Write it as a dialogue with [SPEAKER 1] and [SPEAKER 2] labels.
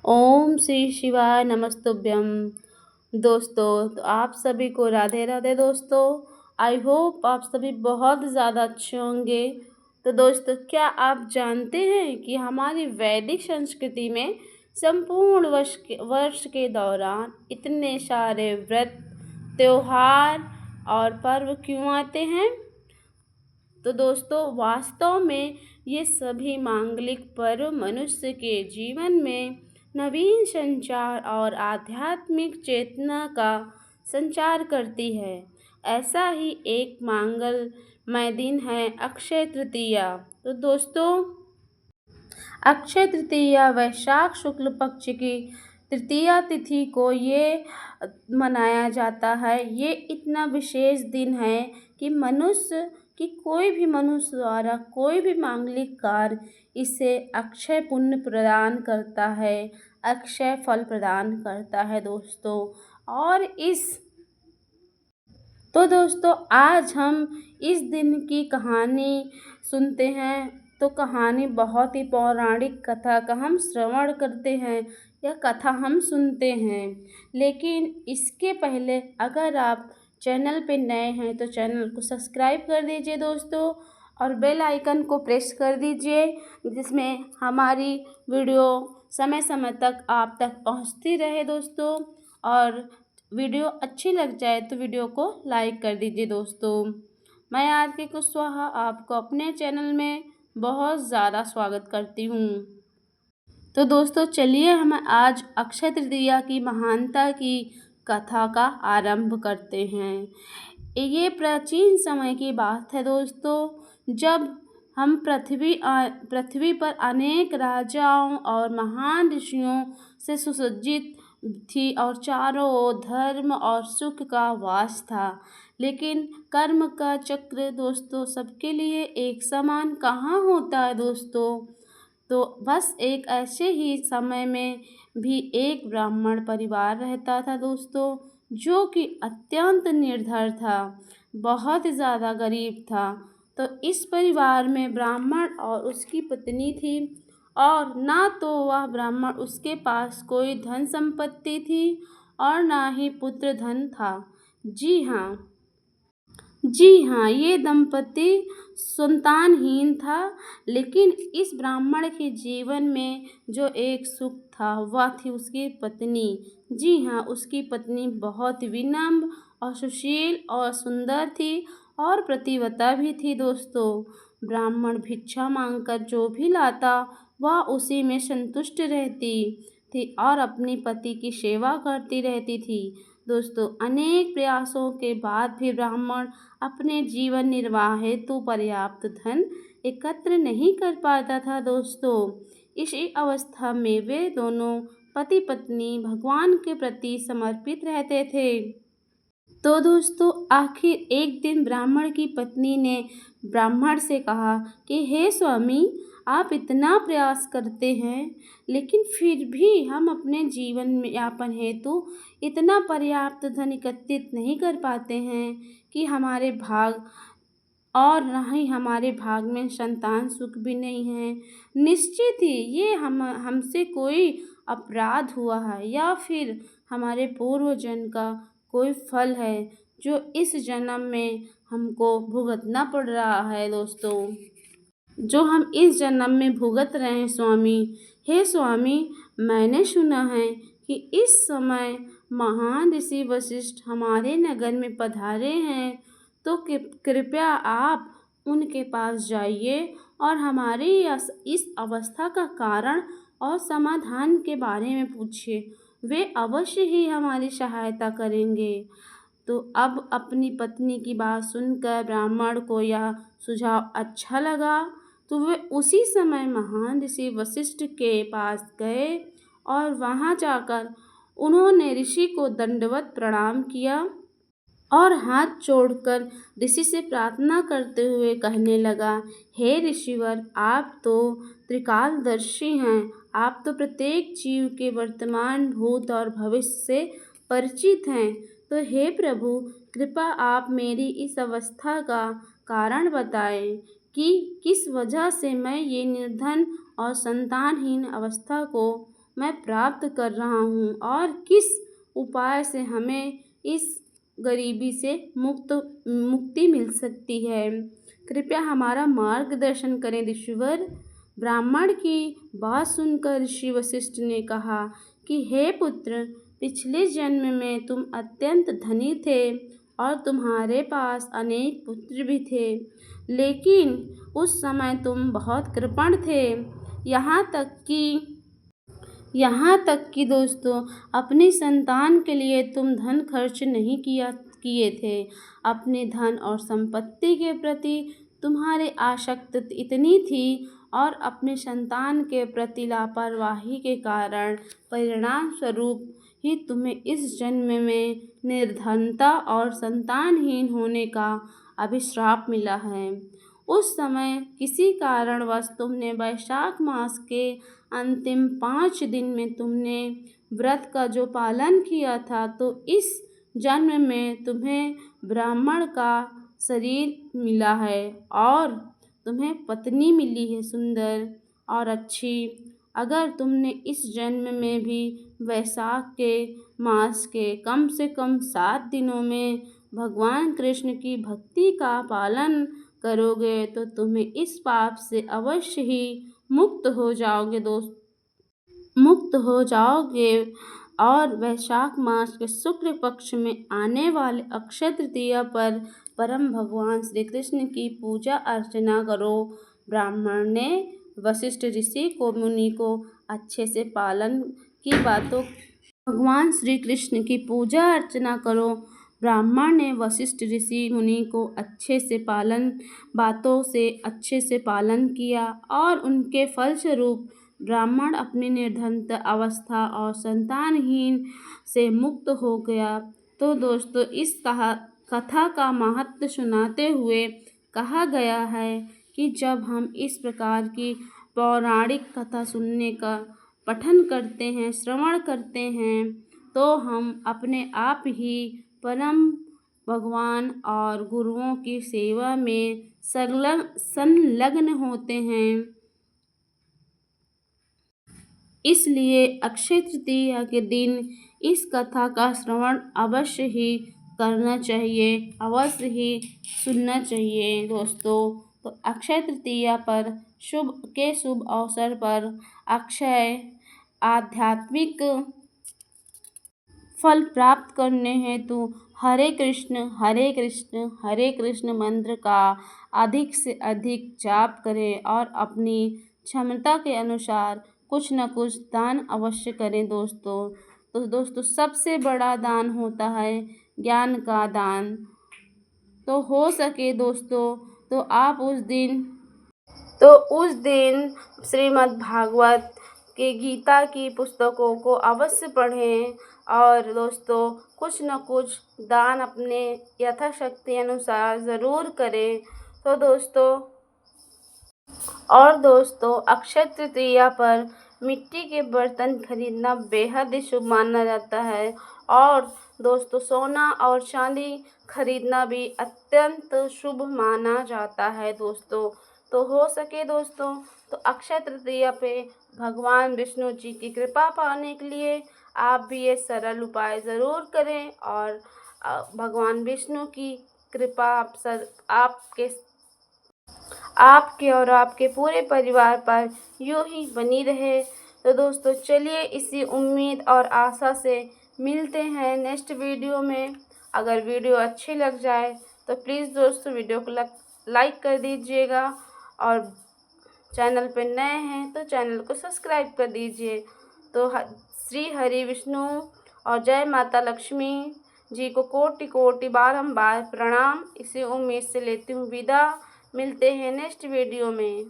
[SPEAKER 1] ओम श्री शिवाय नमस्तुभ्यम। दोस्तों, तो आप सभी को राधे राधे। दोस्तों, आई होप आप सभी बहुत ज़्यादा अच्छे होंगे। तो दोस्तों, क्या आप जानते हैं कि हमारी वैदिक संस्कृति में संपूर्ण वर्ष के दौरान इतने सारे व्रत, त्योहार और पर्व क्यों आते हैं? तो दोस्तों, वास्तव में ये सभी मांगलिक पर्व मनुष्य के जीवन में नवीन संचार और आध्यात्मिक चेतना का संचार करती है। ऐसा ही एक मंगलमय दिन है अक्षय तृतीया। तो दोस्तों, अक्षय तृतीया वैशाख शुक्ल पक्ष की तृतीया तिथि को ये मनाया जाता है। ये इतना विशेष दिन है कि कोई भी मनुष्य द्वारा कोई भी मांगलिक कार्य इसे अक्षय पुण्य प्रदान करता है, अक्षय फल प्रदान करता है दोस्तों। और दोस्तों, आज हम इस दिन की कहानी सुनते हैं। तो कहानी बहुत ही पौराणिक कथा का हम श्रवण करते हैं, यह कथा हम सुनते हैं। लेकिन इसके पहले अगर आप चैनल पे नए हैं तो चैनल को सब्सक्राइब कर दीजिए दोस्तों, और बेल आइकन को प्रेस कर दीजिए, जिसमें हमारी वीडियो समय समय तक आप तक पहुंचती रहे दोस्तों। और वीडियो अच्छी लग जाए तो वीडियो को लाइक कर दीजिए दोस्तों। मैं आरती कुशवाहा आपको अपने चैनल में बहुत ज़्यादा स्वागत करती हूँ। तो दोस्तों, चलिए हम आज अक्षय तृतीया की महानता की कथा का आरंभ करते हैं। ये प्राचीन समय की बात है दोस्तों, जब हम पृथ्वी पर अनेक राजाओं और महान ऋषियों से सुसज्जित थी और चारों ओर धर्म और सुख का वास था। लेकिन कर्म का चक्र दोस्तों सबके लिए एक समान कहाँ होता है दोस्तों। तो बस एक ऐसे ही समय में भी एक ब्राह्मण परिवार रहता था दोस्तों, जो कि अत्यंत निर्धर था, बहुत ज़्यादा गरीब था। तो इस परिवार में ब्राह्मण और उसकी पत्नी थी, और ना तो वह ब्राह्मण उसके पास कोई धन संपत्ति थी और ना ही पुत्र धन था। जी हाँ, ये दंपति संतानहीन था। लेकिन इस ब्राह्मण के जीवन में जो एक सुख था वह थी उसकी पत्नी। जी हाँ, उसकी पत्नी बहुत विनम्र और सुशील और सुंदर थी और प्रतिव्रता भी थी दोस्तों। ब्राह्मण भिक्षा मांगकर जो भी लाता वह उसी में संतुष्ट रहती थी और अपनी पति की सेवा करती रहती थी दोस्तों। अनेक प्रयासों के बाद भी ब्राह्मण अपने जीवन निर्वाह हेतु पर्याप्त धन एकत्र नहीं कर पाता था दोस्तों। इसी अवस्था में वे दोनों पति पत्नी भगवान के प्रति समर्पित रहते थे। तो दोस्तों, आखिर एक दिन ब्राह्मण की पत्नी ने ब्राह्मण से कहा कि हे स्वामी, आप इतना प्रयास करते हैं, लेकिन फिर भी हम अपने जीवन में यापन हेतु इतना पर्याप्त धन एकत्रित नहीं कर पाते हैं कि हमारे भाग, और न ही हमारे भाग में संतान सुख भी नहीं है। निश्चित ही ये हमसे कोई अपराध हुआ है, या फिर हमारे पूर्व जन्म का कोई फल है जो इस जन्म में हमको भुगतना पड़ रहा है दोस्तों, जो हम इस जन्म में भुगत रहे हैं स्वामी। हे स्वामी, मैंने सुना है कि इस समय महान ऋषि वशिष्ठ हमारे नगर में पधारे हैं, तो कृपया आप उनके पास जाइए और हमारी इस अवस्था का कारण और समाधान के बारे में पूछिए। वे अवश्य ही हमारी सहायता करेंगे। तो अब अपनी पत्नी की बात सुनकर ब्राह्मण को यह सुझाव अच्छा लगा, तो वे उसी समय महान ऋषि वशिष्ठ के पास गए और वहां जाकर उन्होंने ऋषि को दंडवत प्रणाम किया और हाथ जोड़कर ऋषि से प्रार्थना करते हुए कहने लगा, हे ऋषिवर, आप तो त्रिकालदर्शी हैं। आप तो प्रत्येक जीव के वर्तमान, भूत और भविष्य से परिचित हैं। तो हे प्रभु, कृपा आप मेरी इस अवस्था का कारण बताएं कि किस वजह से मैं ये निर्धन और संतानहीन अवस्था को मैं प्राप्त कर रहा हूँ और किस उपाय से हमें इस गरीबी से मुक्ति मिल सकती है। कृपया हमारा मार्गदर्शन करें ऋषिवर। ब्राह्मण की बात सुनकर ऋषि वशिष्ठ ने कहा कि हे पुत्र, पिछले जन्म में तुम अत्यंत धनी थे और तुम्हारे पास अनेक पुत्र भी थे, लेकिन उस समय तुम बहुत कृपण थे। यहाँ तक कि दोस्तों, अपनी संतान के लिए तुम धन खर्च नहीं किए थे। अपने धन और संपत्ति के प्रति तुम्हारी आसक्ति इतनी थी और अपने संतान के प्रति लापरवाही के कारण परिणाम स्वरूप ही तुम्हें इस जन्म में निर्धनता और संतानहीन होने का अभिशाप मिला है। उस समय किसी कारणवश तुमने वैशाख मास के अंतिम 5 दिन में तुमने व्रत का जो पालन किया था, तो इस जन्म में तुम्हें ब्राह्मण का शरीर मिला है और तुम्हें पत्नी मिली है सुंदर और अच्छी। अगर तुमने इस जन्म में भी वैशाख के मास के कम से कम 7 दिनों में भगवान कृष्ण की भक्ति का पालन करोगे तो तुम्हें इस पाप से अवश्य ही मुक्त हो जाओगे और वैशाख मास के शुक्ल पक्ष में आने वाले अक्षय तृतीया पर परम भगवान श्री कृष्ण की पूजा अर्चना करो। ब्राह्मण ने वशिष्ठ ऋषि को मुनि को अच्छे से पालन की बातों भगवान श्री कृष्ण की पूजा अर्चना करो। ब्राह्मण ने वशिष्ठ ऋषि मुनि को अच्छे से पालन किया और उनके फलस्वरूप ब्राह्मण अपनी निर्धनता अवस्था और संतानहीन से मुक्त हो गया। तो दोस्तों, इस कथा का महत्व सुनाते हुए कहा गया है कि जब हम इस प्रकार की पौराणिक कथा सुनने का पठन करते हैं, श्रवण करते हैं, तो हम अपने आप ही परम भगवान और गुरुओं की सेवा में संलग्न होते हैं। इसलिए अक्षय तृतीया के दिन इस कथा का श्रवण अवश्य ही करना चाहिए, अवश्य ही सुनना चाहिए दोस्तों। तो अक्षय तृतीया पर शुभ अवसर पर अक्षय आध्यात्मिक फल प्राप्त करने हेतु हरे कृष्ण हरे कृष्ण मंत्र का अधिक से अधिक जाप करें और अपनी क्षमता के अनुसार कुछ न कुछ दान अवश्य करें दोस्तों। तो दोस्तों, सबसे बड़ा दान होता है ज्ञान का दान। तो हो सके दोस्तों तो आप उस दिन श्रीमद् भागवत के गीता की पुस्तकों को अवश्य पढ़ें और दोस्तों कुछ न कुछ दान अपने यथाशक्ति अनुसार ज़रूर करें। तो दोस्तों अक्षय तृतीया पर मिट्टी के बर्तन खरीदना बेहद ही शुभ माना जाता है और दोस्तों सोना और चांदी खरीदना भी अत्यंत शुभ माना जाता है दोस्तों। तो हो सके दोस्तों तो अक्षय तृतीया पे भगवान विष्णु जी की कृपा पाने के लिए आप भी ये सरल उपाय ज़रूर करें और भगवान विष्णु की कृपा आपके और आपके पूरे परिवार पर यूं ही बनी रहे। तो दोस्तों चलिए इसी उम्मीद और आशा से मिलते हैं नेक्स्ट वीडियो में। अगर वीडियो अच्छी लग जाए तो प्लीज़ दोस्तों वीडियो को लाइक कर दीजिएगा और चैनल पर नए हैं तो चैनल को सब्सक्राइब कर दीजिए। तो श्री हरि विष्णु और जय माता लक्ष्मी जी को कोटि कोटि बारंबार प्रणाम। इसी उम्मीद से लेती हूँ विदा। मिलते हैं नेक्स्ट वीडियो में।